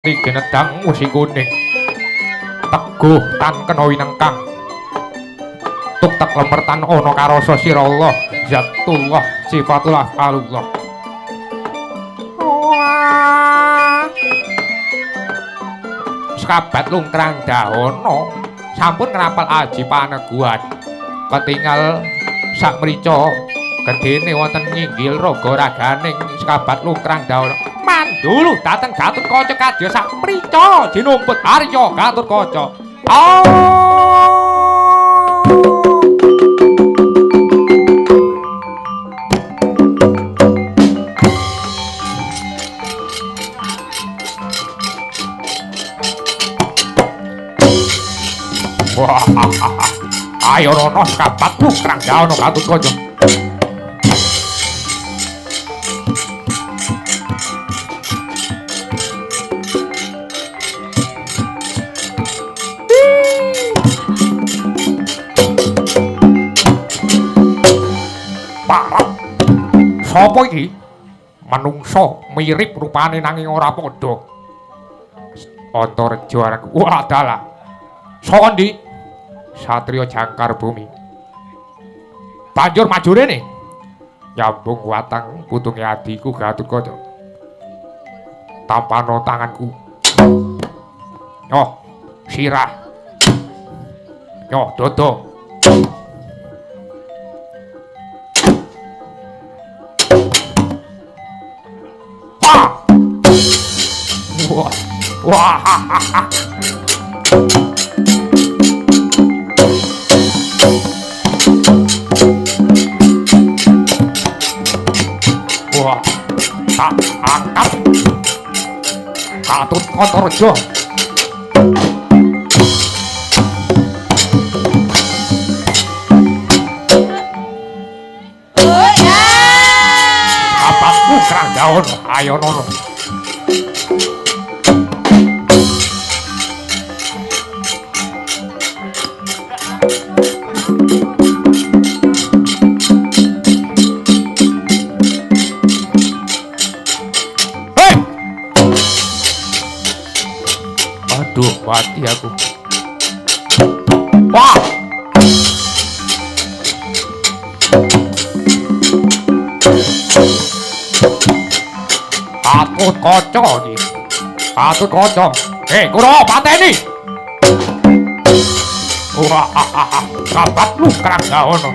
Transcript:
Ginedang musik kuning teguh tan kena winengkang tuk tak lemertan ana karasa sira Allah zatullah sifatullah alullah sekabat lungkrang dahono sampun ngrapal aji paneguhan ketinggal sak mrica gedene wonten nginggil raga raganing sekabat lungkrang dahono mandulu dateng Gatotkaca kadya sak mrica jinumput Arya Gatotkaca. Wah, ayo rono sekabat lungkrang dahono Gatotkaca. Sapa iki? Manungsa mirip rupane nanging ora padha. Antareja arek. Wah, dalah. Saka ndi? Satriya Jangkar Bumi. Banjur maju rene. Nyambung watang putunge adiku Gatotkaca. Tampano tanganku. Yo, sirah. Yo, dodo. Wah, wah, tak angkat Gatotkaca. Apatmu kerang daun, ayo nono. Aduh, mati aku. Wah! Gatotkaca iki. Gatotkaca. Kura pateni. Wah, kabat lu kerang dahono.